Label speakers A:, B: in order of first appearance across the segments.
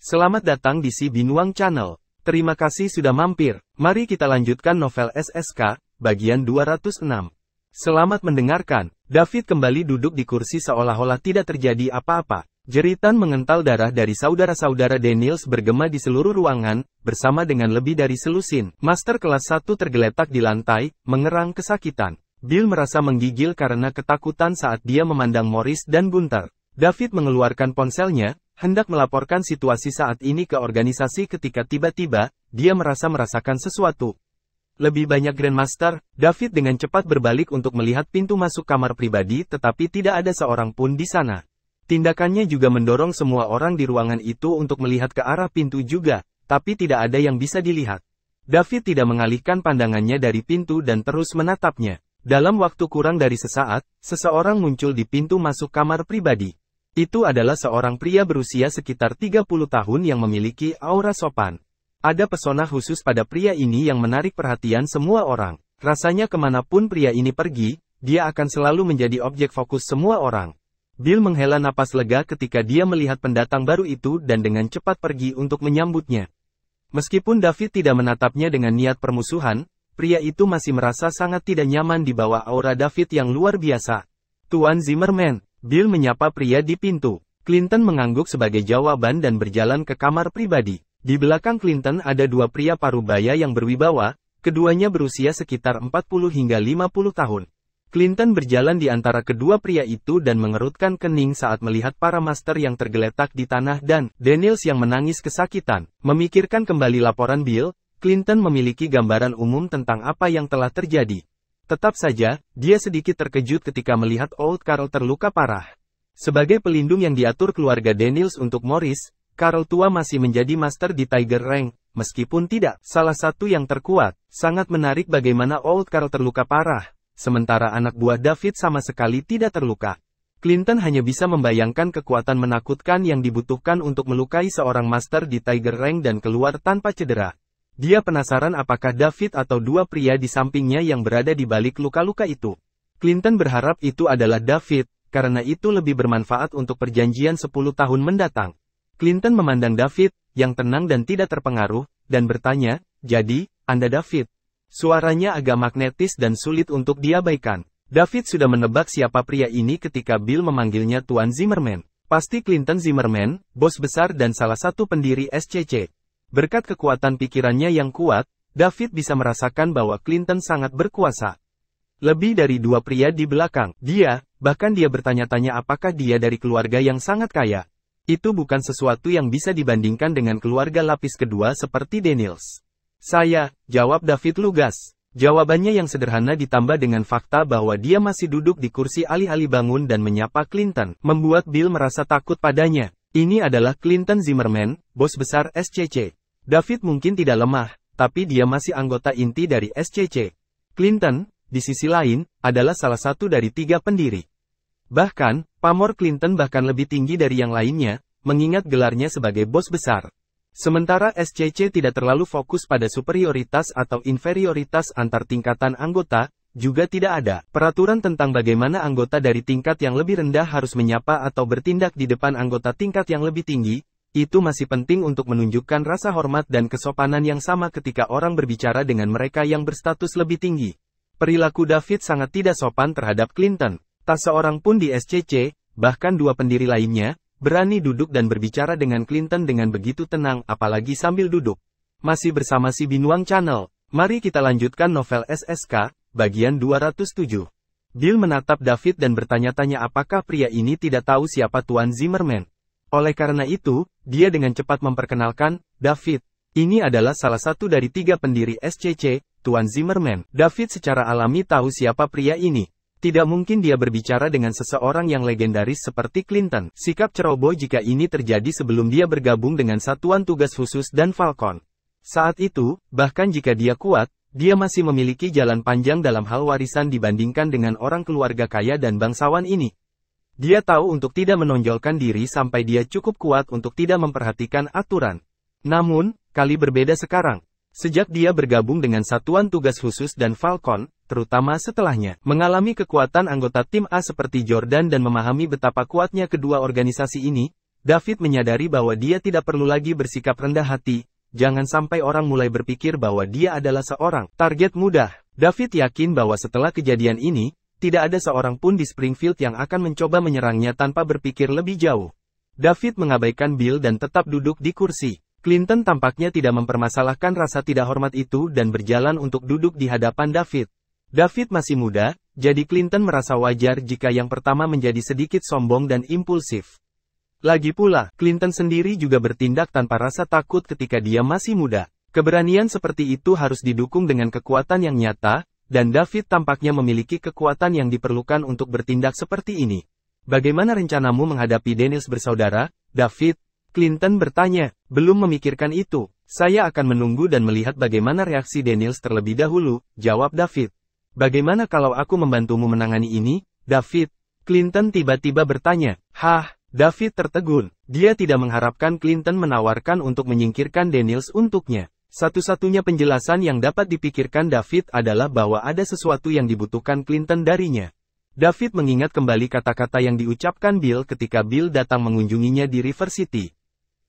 A: Selamat datang di Si Binuang Channel. Terima kasih sudah mampir. Mari kita lanjutkan novel SSK, bagian 206. Selamat mendengarkan. David kembali duduk di kursi seolah-olah tidak terjadi apa-apa. Jeritan mengental darah dari saudara-saudara Daniels bergema di seluruh ruangan, bersama dengan lebih dari selusin. Master kelas 1 tergeletak di lantai, mengerang kesakitan. Bill merasa menggigil karena ketakutan saat dia memandang Morris dan Gunther. David mengeluarkan ponselnya, hendak melaporkan situasi saat ini ke organisasi ketika tiba-tiba, dia merasakan sesuatu. Lebih banyak Grandmaster, David dengan cepat berbalik untuk melihat pintu masuk kamar pribadi tetapi tidak ada seorang pun di sana. Tindakannya juga mendorong semua orang di ruangan itu untuk melihat ke arah pintu juga, tapi tidak ada yang bisa dilihat. David tidak mengalihkan pandangannya dari pintu dan terus menatapnya. Dalam waktu kurang dari sesaat, seseorang muncul di pintu masuk kamar pribadi. Itu adalah seorang pria berusia sekitar 30 tahun yang memiliki aura sopan. Ada pesona khusus pada pria ini yang menarik perhatian semua orang. Rasanya kemanapun pria ini pergi, dia akan selalu menjadi objek fokus semua orang. Bill menghela napas lega ketika dia melihat pendatang baru itu dan dengan cepat pergi untuk menyambutnya. Meskipun David tidak menatapnya dengan niat permusuhan, pria itu masih merasa sangat tidak nyaman di bawah aura David yang luar biasa. Tuan Zimmerman. Bill menyapa pria di pintu. Clinton mengangguk sebagai jawaban dan berjalan ke kamar pribadi. Di belakang Clinton ada dua pria parubaya yang berwibawa, keduanya berusia sekitar 40 hingga 50 tahun. Clinton berjalan di antara kedua pria itu dan mengerutkan kening saat melihat para master yang tergeletak di tanah dan Daniels yang menangis kesakitan. Memikirkan kembali laporan Bill, Clinton memiliki gambaran umum tentang apa yang telah terjadi. Tetap saja, dia sedikit terkejut ketika melihat Old Carl terluka parah. Sebagai pelindung yang diatur keluarga Daniels untuk Morris, Carl tua masih menjadi master di Tiger Rank, meskipun tidak salah satu yang terkuat. Sangat menarik bagaimana Old Carl terluka parah, sementara anak buah David sama sekali tidak terluka. Clinton hanya bisa membayangkan kekuatan menakutkan yang dibutuhkan untuk melukai seorang master di Tiger Rank dan keluar tanpa cedera. Dia penasaran apakah David atau dua pria di sampingnya yang berada di balik luka-luka itu. Clinton berharap itu adalah David, karena itu lebih bermanfaat untuk perjanjian 10 tahun mendatang. Clinton memandang David, yang tenang dan tidak terpengaruh, dan bertanya, "Jadi, Anda David?" Suaranya agak magnetis dan sulit untuk diabaikan. David sudah menebak siapa pria ini ketika Bill memanggilnya Tuan Zimmerman. Pasti Clinton Zimmerman, bos besar dan salah satu pendiri SCC. Berkat kekuatan pikirannya yang kuat, David bisa merasakan bahwa Clinton sangat berkuasa. Lebih dari dua pria di belakang dia, bahkan dia bertanya-tanya apakah dia dari keluarga yang sangat kaya. Itu bukan sesuatu yang bisa dibandingkan dengan keluarga lapis kedua seperti Daniels. "Saya," jawab David lugas. Jawabannya yang sederhana ditambah dengan fakta bahwa dia masih duduk di kursi alih-alih bangun dan menyapa Clinton, membuat Bill merasa takut padanya. Ini adalah Clinton Zimmerman, bos besar SCC. David mungkin tidak lemah, tapi dia masih anggota inti dari SCC. Clinton, di sisi lain, adalah salah satu dari 3 pendiri. Bahkan, pamor Clinton bahkan lebih tinggi dari yang lainnya, mengingat gelarnya sebagai bos besar. Sementara SCC tidak terlalu fokus pada superioritas atau inferioritas antar tingkatan anggota, juga tidak ada peraturan tentang bagaimana anggota dari tingkat yang lebih rendah harus menyapa atau bertindak di depan anggota tingkat yang lebih tinggi. Itu masih penting untuk menunjukkan rasa hormat dan kesopanan yang sama ketika orang berbicara dengan mereka yang berstatus lebih tinggi. Perilaku David sangat tidak sopan terhadap Clinton. Tak seorang pun di SCC, bahkan dua pendiri lainnya, berani duduk dan berbicara dengan Clinton dengan begitu tenang, apalagi sambil duduk. Masih bersama Si Binuang Channel. Mari kita lanjutkan novel SSK, bagian 207. Bill menatap David dan bertanya-tanya apakah pria ini tidak tahu siapa Tuan Zimmerman. Oleh karena itu, dia dengan cepat memperkenalkan, "David, ini adalah salah satu dari 3 pendiri SCC, Tuan Zimmerman." David secara alami tahu siapa pria ini. Tidak mungkin dia berbicara dengan seseorang yang legendaris seperti Clinton. Sikap ceroboh jika ini terjadi sebelum dia bergabung dengan Satuan Tugas Khusus dan Falcon. Saat itu, bahkan jika dia kuat, dia masih memiliki jalan panjang dalam hal warisan dibandingkan dengan orang keluarga kaya dan bangsawan ini. Dia tahu untuk tidak menonjolkan diri sampai dia cukup kuat untuk tidak memperhatikan aturan. Namun, kali berbeda sekarang. Sejak dia bergabung dengan Satuan Tugas Khusus dan Falcon, terutama setelahnya mengalami kekuatan anggota tim A seperti Jordan dan memahami betapa kuatnya kedua organisasi ini, David menyadari bahwa dia tidak perlu lagi bersikap rendah hati. Jangan sampai orang mulai berpikir bahwa dia adalah seorang target mudah. David yakin bahwa setelah kejadian ini, tidak ada seorang pun di Springfield yang akan mencoba menyerangnya tanpa berpikir lebih jauh. David mengabaikan Bill dan tetap duduk di kursi. Clinton tampaknya tidak mempermasalahkan rasa tidak hormat itu dan berjalan untuk duduk di hadapan David. David masih muda, jadi Clinton merasa wajar jika yang pertama menjadi sedikit sombong dan impulsif. Lagi pula, Clinton sendiri juga bertindak tanpa rasa takut ketika dia masih muda. Keberanian seperti itu harus didukung dengan kekuatan yang nyata, dan David tampaknya memiliki kekuatan yang diperlukan untuk bertindak seperti ini. Bagaimana rencanamu menghadapi Daniels bersaudara, David? Clinton bertanya. Belum memikirkan itu. Saya akan menunggu dan melihat bagaimana reaksi Daniels terlebih dahulu, jawab David. Bagaimana kalau aku membantumu menangani ini, David? Clinton tiba-tiba bertanya. Hah? David tertegun. Dia tidak mengharapkan Clinton menawarkan untuk menyingkirkan Daniels untuknya. Satu-satunya penjelasan yang dapat dipikirkan David adalah bahwa ada sesuatu yang dibutuhkan Clinton darinya. David mengingat kembali kata-kata yang diucapkan Bill ketika Bill datang mengunjunginya di River City.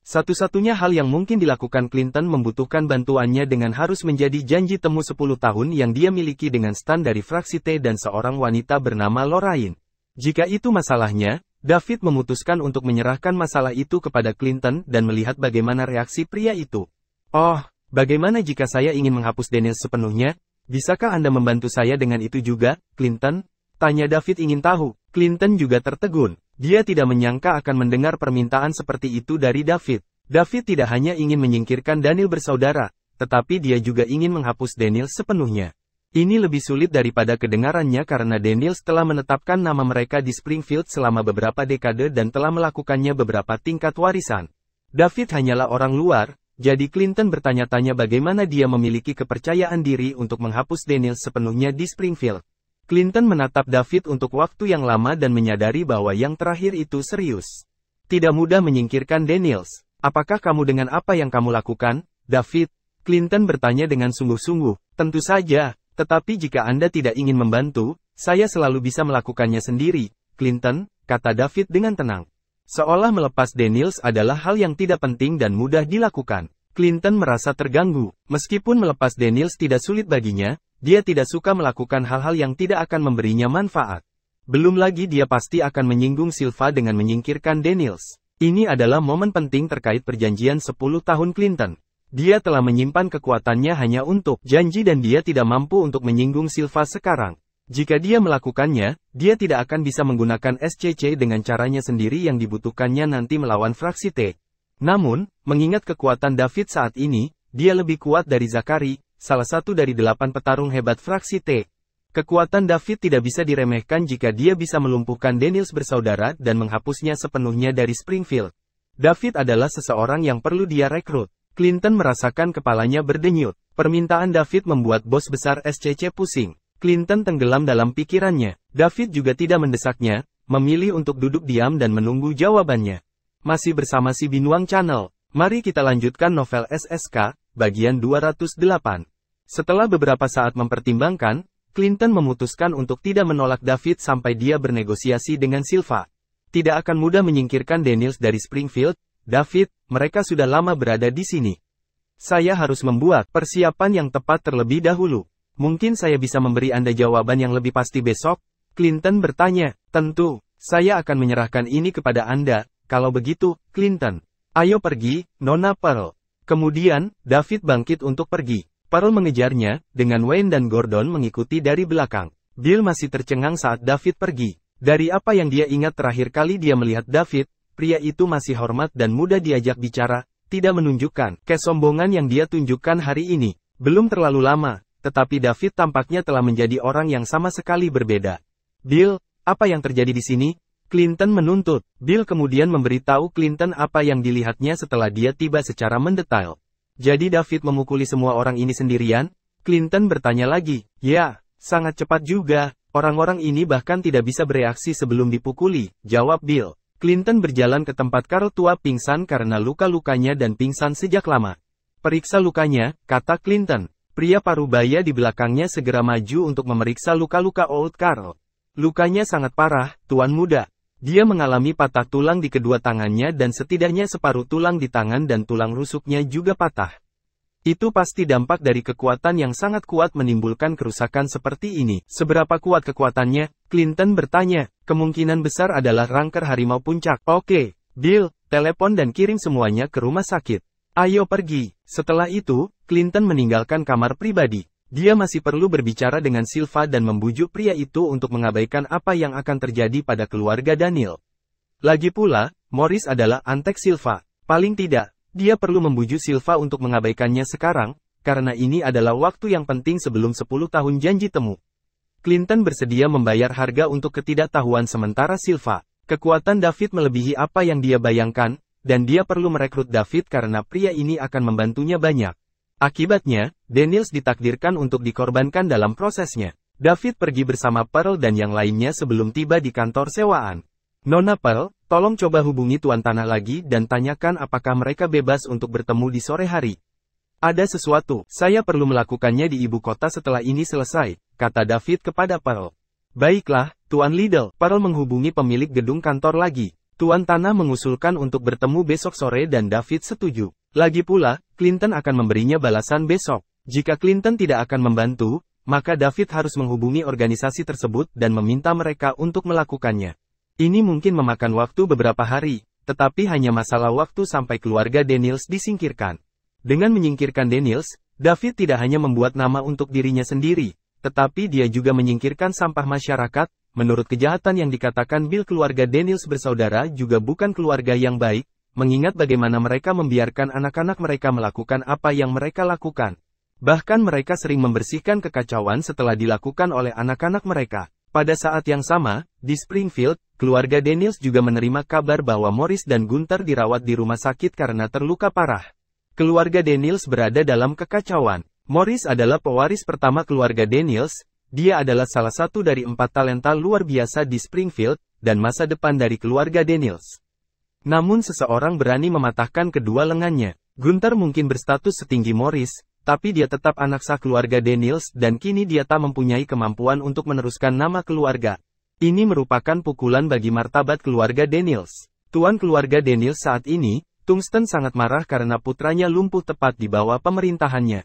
A: Satu-satunya hal yang mungkin dilakukan Clinton membutuhkan bantuannya dengan harus menjadi janji temu 10 tahun yang dia miliki dengan Stan dari fraksi T dan seorang wanita bernama Lorraine. Jika itu masalahnya, David memutuskan untuk menyerahkan masalah itu kepada Clinton dan melihat bagaimana reaksi pria itu. Oh, bagaimana jika saya ingin menghapus Daniels sepenuhnya? Bisakah Anda membantu saya dengan itu juga, Clinton? Tanya David ingin tahu. Clinton juga tertegun. Dia tidak menyangka akan mendengar permintaan seperti itu dari David. David tidak hanya ingin menyingkirkan Daniel bersaudara, tetapi dia juga ingin menghapus Daniels sepenuhnya. Ini lebih sulit daripada kedengarannya karena Daniels telah menetapkan nama mereka di Springfield selama beberapa dekade dan telah melakukannya beberapa tingkat warisan. David hanyalah orang luar, jadi Clinton bertanya-tanya bagaimana dia memiliki kepercayaan diri untuk menghapus Daniels sepenuhnya di Springfield. Clinton menatap David untuk waktu yang lama dan menyadari bahwa yang terakhir itu serius. Tidak mudah menyingkirkan Daniels. Apakah kamu dengan apa yang kamu lakukan, David? Clinton bertanya dengan sungguh-sungguh. Tentu saja. Tetapi jika Anda tidak ingin membantu, saya selalu bisa melakukannya sendiri, Clinton, kata David dengan tenang. Seolah melepas Daniels adalah hal yang tidak penting dan mudah dilakukan. Clinton merasa terganggu. Meskipun melepas Daniels tidak sulit baginya, dia tidak suka melakukan hal-hal yang tidak akan memberinya manfaat. Belum lagi dia pasti akan menyinggung Silva dengan menyingkirkan Daniels. Ini adalah momen penting terkait perjanjian 10 tahun Clinton. Dia telah menyimpan kekuatannya hanya untuk janji dan dia tidak mampu untuk menyinggung Silva sekarang. Jika dia melakukannya, dia tidak akan bisa menggunakan SCC dengan caranya sendiri yang dibutuhkannya nanti melawan fraksi T. Namun, mengingat kekuatan David saat ini, dia lebih kuat dari Zachary, salah satu dari 8 petarung hebat fraksi T. Kekuatan David tidak bisa diremehkan jika dia bisa melumpuhkan Daniels bersaudara dan menghapusnya sepenuhnya dari Springfield. David adalah seseorang yang perlu dia rekrut. Clinton merasakan kepalanya berdenyut. Permintaan David membuat bos besar SCC pusing. Clinton tenggelam dalam pikirannya. David juga tidak mendesaknya, memilih untuk duduk diam dan menunggu jawabannya. Masih bersama si Binuang Channel. Mari kita lanjutkan novel SSK, bagian 208. Setelah beberapa saat mempertimbangkan, Clinton memutuskan untuk tidak menolak David sampai dia bernegosiasi dengan Silva. Tidak akan mudah menyingkirkan Daniels dari Springfield, David, mereka sudah lama berada di sini. Saya harus membuat persiapan yang tepat terlebih dahulu. Mungkin saya bisa memberi Anda jawaban yang lebih pasti besok? Clinton bertanya. Tentu, saya akan menyerahkan ini kepada Anda. Kalau begitu, Clinton. Ayo pergi, Nona Pearl. Kemudian, David bangkit untuk pergi. Pearl mengejarnya, dengan Wayne dan Gordon mengikuti dari belakang. Bill masih tercengang saat David pergi. Dari apa yang dia ingat terakhir kali dia melihat David, pria itu masih hormat dan mudah diajak bicara, tidak menunjukkan kesombongan yang dia tunjukkan hari ini. Belum terlalu lama, tetapi David tampaknya telah menjadi orang yang sama sekali berbeda. Bill, apa yang terjadi di sini? Clinton menuntut. Bill kemudian memberitahu Clinton apa yang dilihatnya setelah dia tiba secara mendetail. Jadi David memukuli semua orang ini sendirian? Clinton bertanya lagi. Ya, sangat cepat juga. Orang-orang ini bahkan tidak bisa bereaksi sebelum dipukuli, jawab Bill. Clinton berjalan ke tempat Carl tua pingsan karena luka-lukanya dan pingsan sejak lama. Periksa lukanya, kata Clinton. Pria parubaya di belakangnya segera maju untuk memeriksa luka-luka Old Carl. Lukanya sangat parah, Tuan Muda. Dia mengalami patah tulang di kedua tangannya dan setidaknya separuh tulang di tangan dan tulang rusuknya juga patah. Itu pasti dampak dari kekuatan yang sangat kuat menimbulkan kerusakan seperti ini. Seberapa kuat kekuatannya? Clinton bertanya. Kemungkinan besar adalah rangker harimau puncak. Oke, Bill, telepon dan kirim semuanya ke rumah sakit. Ayo pergi. Setelah itu, Clinton meninggalkan kamar pribadi. Dia masih perlu berbicara dengan Silva dan membujuk pria itu untuk mengabaikan apa yang akan terjadi pada keluarga Daniel. Lagi pula, Morris adalah antek Silva. Paling tidak, dia perlu membujuk Silva untuk mengabaikannya sekarang, karena ini adalah waktu yang penting sebelum 10 tahun janji temu. Clinton bersedia membayar harga untuk ketidaktahuan sementara Silva. Kekuatan David melebihi apa yang dia bayangkan, dan dia perlu merekrut David karena pria ini akan membantunya banyak. Akibatnya, Daniels ditakdirkan untuk dikorbankan dalam prosesnya. David pergi bersama Pearl dan yang lainnya sebelum tiba di kantor sewaan. Nona Pearl, tolong coba hubungi Tuan Tanah lagi dan tanyakan apakah mereka bebas untuk bertemu di sore hari. Ada sesuatu, saya perlu melakukannya di ibu kota setelah ini selesai, kata David kepada Pearl. Baiklah, Tuan Liddell. Pearl menghubungi pemilik gedung kantor lagi. Tuan Tanah mengusulkan untuk bertemu besok sore dan David setuju. Lagi pula, Clinton akan memberinya balasan besok. Jika Clinton tidak akan membantu, maka David harus menghubungi organisasi tersebut dan meminta mereka untuk melakukannya. Ini mungkin memakan waktu beberapa hari, tetapi hanya masalah waktu sampai keluarga Daniels disingkirkan. Dengan menyingkirkan Daniels, David tidak hanya membuat nama untuk dirinya sendiri, tetapi dia juga menyingkirkan sampah masyarakat. Menurut kejahatan yang dikatakan Bill, keluarga Daniels bersaudara juga bukan keluarga yang baik, mengingat bagaimana mereka membiarkan anak-anak mereka melakukan apa yang mereka lakukan. Bahkan mereka sering membersihkan kekacauan setelah dilakukan oleh anak-anak mereka. Pada saat yang sama, di Springfield, keluarga Daniels juga menerima kabar bahwa Morris dan Gunther dirawat di rumah sakit karena terluka parah. Keluarga Daniels berada dalam kekacauan. Morris adalah pewaris pertama keluarga Daniels. Dia adalah salah satu dari 4 talenta luar biasa di Springfield, dan masa depan dari keluarga Daniels. Namun seseorang berani mematahkan kedua lengannya. Gunther mungkin berstatus setinggi Morris, tapi dia tetap anak sah keluarga Daniels dan kini dia tak mempunyai kemampuan untuk meneruskan nama keluarga. Ini merupakan pukulan bagi martabat keluarga Daniels. Tuan keluarga Daniels saat ini, Tungsten sangat marah karena putranya lumpuh tepat di bawah pemerintahannya.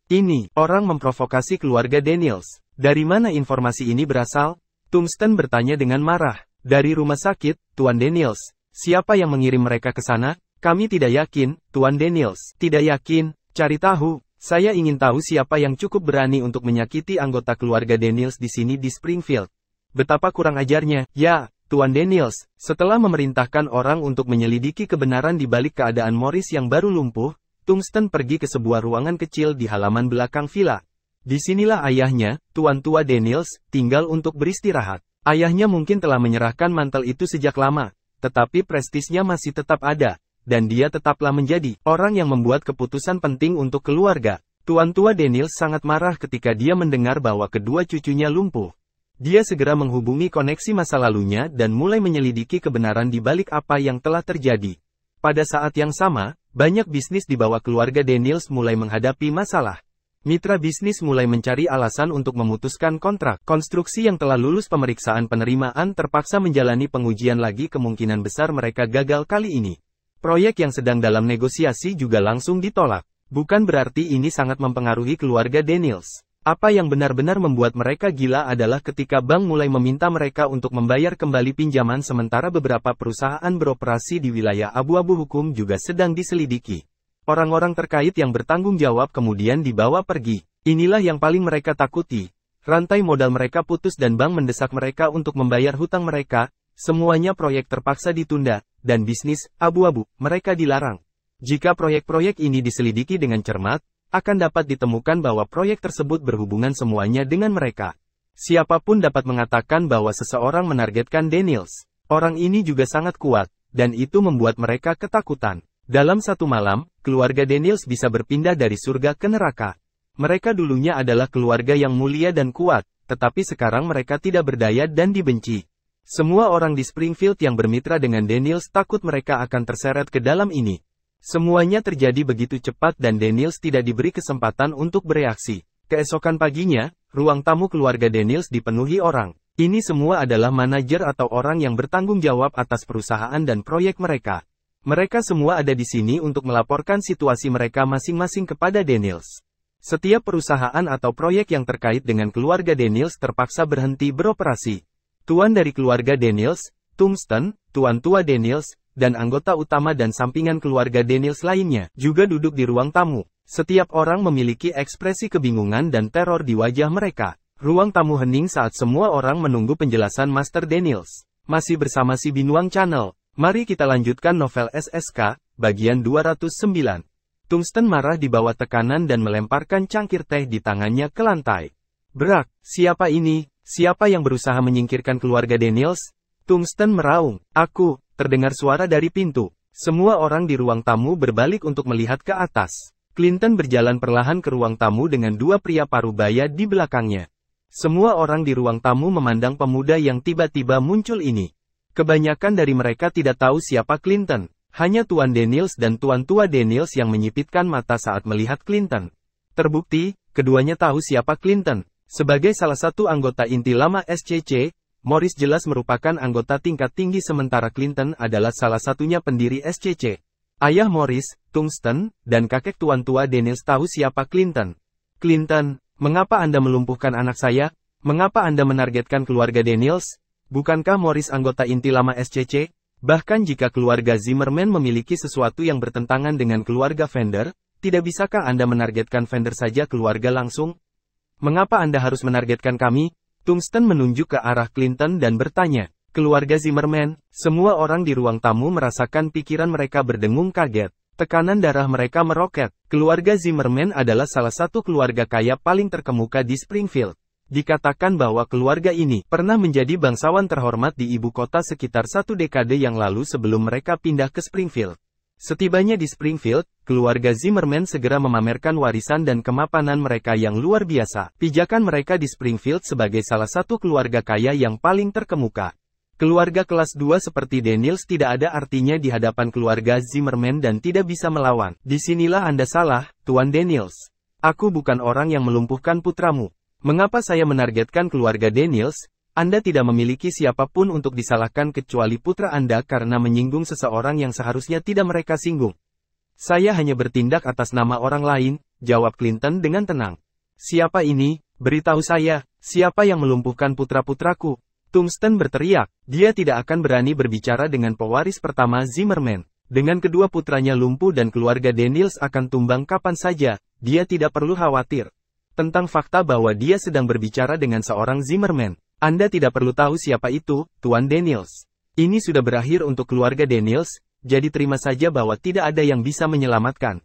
A: Ini, orang memprovokasi keluarga Daniels. Dari mana informasi ini berasal? Tungsten bertanya dengan marah. Dari rumah sakit, Tuan Daniels. Siapa yang mengirim mereka ke sana? Kami tidak yakin, Tuan Daniels. Tidak yakin? Cari tahu. Saya ingin tahu siapa yang cukup berani untuk menyakiti anggota keluarga Daniels di sini di Springfield. Betapa kurang ajarnya. Ya, Tuan Daniels. Setelah memerintahkan orang untuk menyelidiki kebenaran di balik keadaan Morris yang baru lumpuh, Tungsten pergi ke sebuah ruangan kecil di halaman belakang villa. Disinilah ayahnya, Tuan Tua Daniels, tinggal untuk beristirahat. Ayahnya mungkin telah menyerahkan mantel itu sejak lama, tetapi prestisnya masih tetap ada, dan dia tetaplah menjadi orang yang membuat keputusan penting untuk keluarga. Tuan Tua Daniels sangat marah ketika dia mendengar bahwa kedua cucunya lumpuh. Dia segera menghubungi koneksi masa lalunya dan mulai menyelidiki kebenaran di balik apa yang telah terjadi. Pada saat yang sama, banyak bisnis di bawah keluarga Daniels mulai menghadapi masalah. Mitra bisnis mulai mencari alasan untuk memutuskan kontrak. Konstruksi yang telah lulus pemeriksaan penerimaan terpaksa menjalani pengujian lagi, kemungkinan besar mereka gagal kali ini. Proyek yang sedang dalam negosiasi juga langsung ditolak. Bukan berarti ini sangat mempengaruhi keluarga Daniels. Apa yang benar-benar membuat mereka gila adalah ketika bank mulai meminta mereka untuk membayar kembali pinjaman sementara beberapa perusahaan beroperasi di wilayah abu-abu hukum juga sedang diselidiki. Orang-orang terkait yang bertanggung jawab kemudian dibawa pergi. Inilah yang paling mereka takuti. Rantai modal mereka putus dan bank mendesak mereka untuk membayar hutang mereka. Semuanya proyek terpaksa ditunda, dan bisnis abu-abu mereka dilarang. Jika proyek-proyek ini diselidiki dengan cermat, akan dapat ditemukan bahwa proyek tersebut berhubungan semuanya dengan mereka. Siapapun dapat mengatakan bahwa seseorang menargetkan Daniels. Orang ini juga sangat kuat, dan itu membuat mereka ketakutan. Dalam satu malam, keluarga Daniels bisa berpindah dari surga ke neraka. Mereka dulunya adalah keluarga yang mulia dan kuat, tetapi sekarang mereka tidak berdaya dan dibenci. Semua orang di Springfield yang bermitra dengan Daniels takut mereka akan terseret ke dalam ini. Semuanya terjadi begitu cepat dan Daniels tidak diberi kesempatan untuk bereaksi. Keesokan paginya, ruang tamu keluarga Daniels dipenuhi orang. Ini semua adalah manajer atau orang yang bertanggung jawab atas perusahaan dan proyek mereka. Mereka semua ada di sini untuk melaporkan situasi mereka masing-masing kepada Daniels. Setiap perusahaan atau proyek yang terkait dengan keluarga Daniels terpaksa berhenti beroperasi. Tuan dari keluarga Daniels, Tungsten, Tuan tua Daniels, dan anggota utama dan sampingan keluarga Daniels lainnya juga duduk di ruang tamu. Setiap orang memiliki ekspresi kebingungan dan teror di wajah mereka. Ruang tamu hening saat semua orang menunggu penjelasan Master Daniels. Masih bersama si Binuang Channel. Mari kita lanjutkan novel SSK, bagian 209. Tungsten marah di bawah tekanan dan melemparkan cangkir teh di tangannya ke lantai. Berak, siapa ini? Siapa yang berusaha menyingkirkan keluarga Daniels? Tungsten meraung. Aku, terdengar suara dari pintu. Semua orang di ruang tamu berbalik untuk melihat ke atas. Clinton berjalan perlahan ke ruang tamu dengan dua pria parubaya di belakangnya. Semua orang di ruang tamu memandang pemuda yang tiba-tiba muncul ini. Kebanyakan dari mereka tidak tahu siapa Clinton. Hanya Tuan Daniels dan Tuan tua Daniels yang menyipitkan mata saat melihat Clinton. Terbukti, keduanya tahu siapa Clinton. Sebagai salah satu anggota inti lama SCC, Morris jelas merupakan anggota tingkat tinggi sementara Clinton adalah salah satunya pendiri SCC. Ayah Morris, Tungsten, dan kakek Tuan tua Daniels tahu siapa Clinton. Clinton, mengapa Anda melumpuhkan anak saya? Mengapa Anda menargetkan keluarga Daniels? Bukankah Morris anggota inti lama SCC? Bahkan jika keluarga Zimmerman memiliki sesuatu yang bertentangan dengan keluarga Fender, tidak bisakah Anda menargetkan Fender saja keluarga langsung? Mengapa Anda harus menargetkan kami? Tungsten menunjuk ke arah Clinton dan bertanya. Keluarga Zimmerman, semua orang di ruang tamu merasakan pikiran mereka berdengung kaget. Tekanan darah mereka meroket. Keluarga Zimmerman adalah salah satu keluarga kaya paling terkemuka di Springfield. Dikatakan bahwa keluarga ini pernah menjadi bangsawan terhormat di ibu kota sekitar satu dekade yang lalu sebelum mereka pindah ke Springfield. Setibanya di Springfield, keluarga Zimmerman segera memamerkan warisan dan kemapanan mereka yang luar biasa. Pijakan mereka di Springfield sebagai salah satu keluarga kaya yang paling terkemuka. Keluarga kelas 2 seperti Daniels tidak ada artinya di hadapan keluarga Zimmerman dan tidak bisa melawan. Disinilah Anda salah, Tuan Daniels. Aku bukan orang yang melumpuhkan putramu. Mengapa saya menargetkan keluarga Daniels? Anda tidak memiliki siapapun untuk disalahkan kecuali putra Anda karena menyinggung seseorang yang seharusnya tidak mereka singgung. Saya hanya bertindak atas nama orang lain, jawab Clinton dengan tenang. Siapa ini? Beritahu saya, siapa yang melumpuhkan putra-putraku? Tungsten berteriak. Dia tidak akan berani berbicara dengan pewaris pertama Zimmerman. Dengan kedua putranya lumpuh dan keluarga Daniels akan tumbang kapan saja, dia tidak perlu khawatir. Tentang fakta bahwa dia sedang berbicara dengan seorang Zimmerman. Anda tidak perlu tahu siapa itu, Tuan Daniels. Ini sudah berakhir untuk keluarga Daniels, jadi terima saja bahwa tidak ada yang bisa menyelamatkan.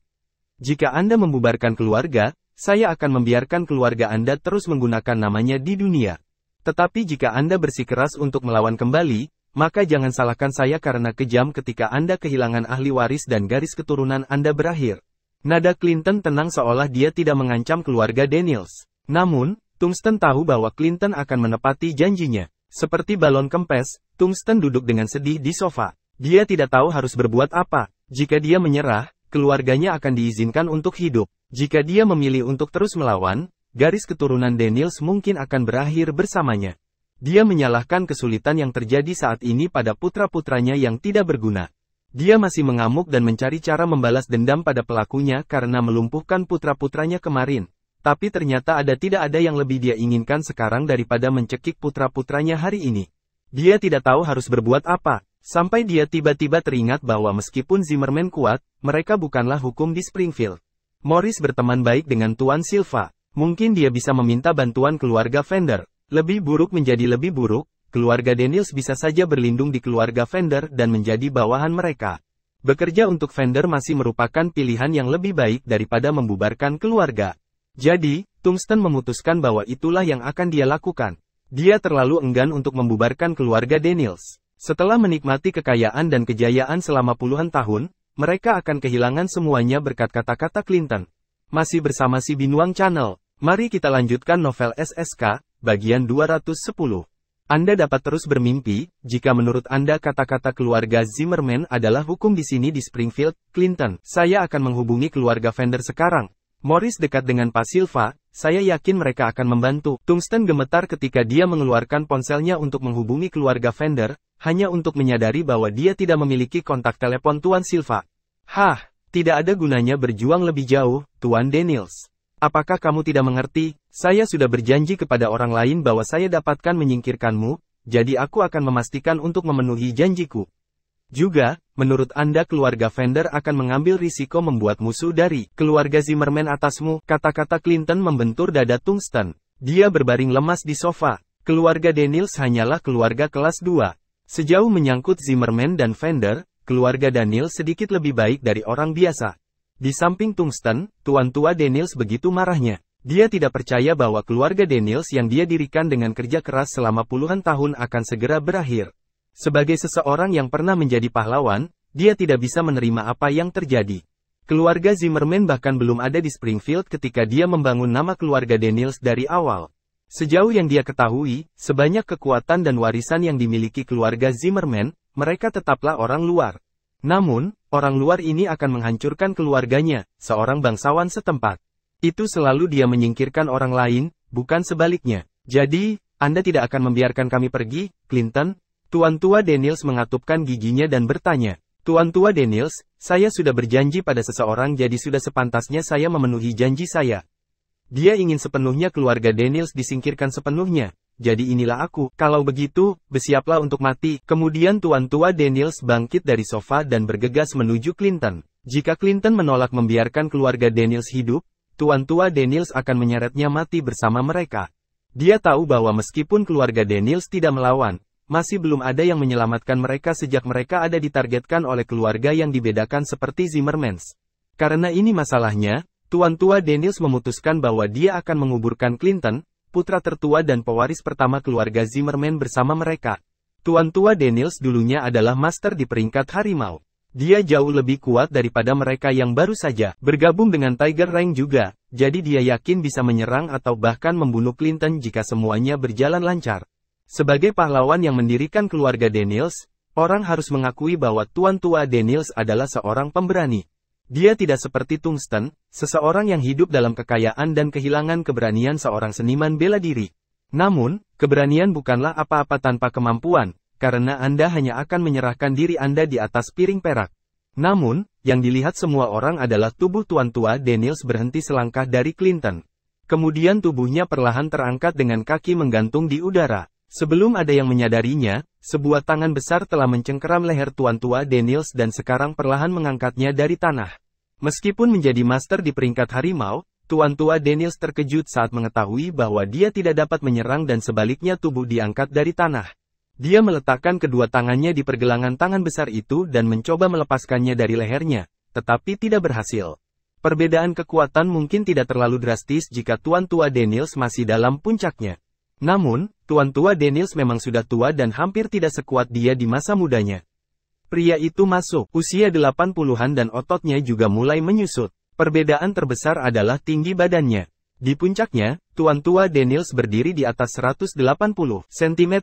A: Jika Anda membubarkan keluarga, saya akan membiarkan keluarga Anda terus menggunakan namanya di dunia. Tetapi jika Anda bersikeras untuk melawan kembali, maka jangan salahkan saya karena kejam ketika Anda kehilangan ahli waris dan garis keturunan Anda berakhir. Nada Clinton tenang seolah dia tidak mengancam keluarga Daniels. Namun, Tungsten tahu bahwa Clinton akan menepati janjinya. Seperti balon kempes, Tungsten duduk dengan sedih di sofa. Dia tidak tahu harus berbuat apa. Jika dia menyerah, keluarganya akan diizinkan untuk hidup. Jika dia memilih untuk terus melawan, garis keturunan Daniels mungkin akan berakhir bersamanya. Dia menyalahkan kesulitan yang terjadi saat ini pada putra-putranya yang tidak berguna. Dia masih mengamuk dan mencari cara membalas dendam pada pelakunya karena melumpuhkan putra-putranya kemarin. Tapi ternyata tidak ada yang lebih dia inginkan sekarang daripada mencekik putra-putranya hari ini. Dia tidak tahu harus berbuat apa, sampai dia tiba-tiba teringat bahwa meskipun Zimmerman kuat, mereka bukanlah hukum di Springfield. Morris berteman baik dengan Tuan Silva. Mungkin dia bisa meminta bantuan keluarga Fender. Lebih buruk menjadi lebih buruk. Keluarga Daniels bisa saja berlindung di keluarga Fender dan menjadi bawahan mereka. Bekerja untuk Fender masih merupakan pilihan yang lebih baik daripada membubarkan keluarga. Jadi, Tungsten memutuskan bahwa itulah yang akan dia lakukan. Dia terlalu enggan untuk membubarkan keluarga Daniels. Setelah menikmati kekayaan dan kejayaan selama puluhan tahun, mereka akan kehilangan semuanya berkat kata-kata Clinton. Masih bersama si Binuang Channel. Mari kita lanjutkan novel SSK, bagian 210. Anda dapat terus bermimpi, jika menurut Anda kata-kata keluarga Zimmerman adalah hukum di sini di Springfield, Clinton. Saya akan menghubungi keluarga Fender sekarang. Morris dekat dengan Pak Silva, saya yakin mereka akan membantu. Tungsten gemetar ketika dia mengeluarkan ponselnya untuk menghubungi keluarga Fender, hanya untuk menyadari bahwa dia tidak memiliki kontak telepon Tuan Silva. Hah, tidak ada gunanya berjuang lebih jauh, Tuan Daniels. Apakah kamu tidak mengerti? Saya sudah berjanji kepada orang lain bahwa saya dapatkan menyingkirkanmu, jadi aku akan memastikan untuk memenuhi janjiku. Juga, menurut Anda keluarga Fender akan mengambil risiko membuat musuh dari keluarga Zimmerman atasmu, kata-kata Clinton membentur dada Tungsten. Dia berbaring lemas di sofa. Keluarga Daniels hanyalah keluarga kelas 2. Sejauh menyangkut Zimmerman dan Fender, keluarga Daniels sedikit lebih baik dari orang biasa. Di samping Tungsten, Tuan Tua Daniels begitu marahnya. Dia tidak percaya bahwa keluarga Daniels yang dia dirikan dengan kerja keras selama puluhan tahun akan segera berakhir. Sebagai seseorang yang pernah menjadi pahlawan, dia tidak bisa menerima apa yang terjadi. Keluarga Zimmerman bahkan belum ada di Springfield ketika dia membangun nama keluarga Daniels dari awal. Sejauh yang dia ketahui, sebanyak kekuatan dan warisan yang dimiliki keluarga Zimmerman, mereka tetaplah orang luar. Namun, orang luar ini akan menghancurkan keluarganya, seorang bangsawan setempat. Itu selalu dia menyingkirkan orang lain, bukan sebaliknya. Jadi, Anda tidak akan membiarkan kami pergi, Clinton? Tuan Tua Daniels mengatupkan giginya dan bertanya, Tuan Tua Daniels, saya sudah berjanji pada seseorang jadi sudah sepantasnya saya memenuhi janji saya. Dia ingin sepenuhnya keluarga Daniels disingkirkan sepenuhnya, jadi inilah aku. Kalau begitu, bersiaplah untuk mati. Kemudian Tuan Tua Daniels bangkit dari sofa dan bergegas menuju Clinton. Jika Clinton menolak membiarkan keluarga Daniels hidup, Tuan Tua Daniels akan menyeretnya mati bersama mereka. Dia tahu bahwa meskipun keluarga Daniels tidak melawan, masih belum ada yang menyelamatkan mereka sejak mereka ada ditargetkan oleh keluarga yang dibedakan seperti Zimmermans. Karena ini masalahnya, Tuan Tua Daniels memutuskan bahwa dia akan menguburkan Clinton, putra tertua dan pewaris pertama keluarga Zimmerman bersama mereka. Tuan Tua Daniels dulunya adalah master di peringkat harimau. Dia jauh lebih kuat daripada mereka yang baru saja bergabung dengan Tiger Rank juga, jadi dia yakin bisa menyerang atau bahkan membunuh Clinton jika semuanya berjalan lancar. Sebagai pahlawan yang mendirikan keluarga Daniels, orang harus mengakui bahwa Tuan Tua Daniels adalah seorang pemberani. Dia tidak seperti Tungsten, seseorang yang hidup dalam kekayaan dan kehilangan keberanian seorang seniman bela diri. Namun, keberanian bukanlah apa-apa tanpa kemampuan, karena Anda hanya akan menyerahkan diri Anda di atas piring perak. Namun, yang dilihat semua orang adalah tubuh Tuan Tua Daniels berhenti selangkah dari Clinton. Kemudian tubuhnya perlahan terangkat dengan kaki menggantung di udara. Sebelum ada yang menyadarinya, sebuah tangan besar telah mencengkeram leher Tuan Tua Daniels dan sekarang perlahan mengangkatnya dari tanah. Meskipun menjadi master di peringkat harimau, Tuan Tua Daniels terkejut saat mengetahui bahwa dia tidak dapat menyerang dan sebaliknya tubuh diangkat dari tanah. Dia meletakkan kedua tangannya di pergelangan tangan besar itu dan mencoba melepaskannya dari lehernya, tetapi tidak berhasil. Perbedaan kekuatan mungkin tidak terlalu drastis jika Tuan Tua Daniels masih dalam puncaknya. Namun, Tuan Tua Daniels memang sudah tua dan hampir tidak sekuat dia di masa mudanya. Pria itu masuk usia 80-an dan ototnya juga mulai menyusut. Perbedaan terbesar adalah tinggi badannya. Di puncaknya, Tuan Tua Daniels berdiri di atas 180 cm,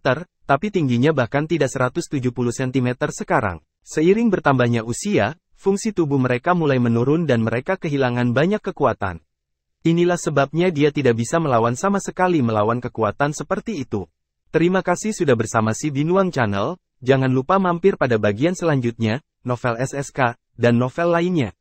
A: tapi tingginya bahkan tidak 170 cm sekarang. Seiring bertambahnya usia, fungsi tubuh mereka mulai menurun dan mereka kehilangan banyak kekuatan. Inilah sebabnya dia tidak bisa melawan sama sekali melawan kekuatan seperti itu. Terima kasih sudah bersama si Binuang Channel, jangan lupa mampir pada bagian selanjutnya, novel SSK, dan novel lainnya.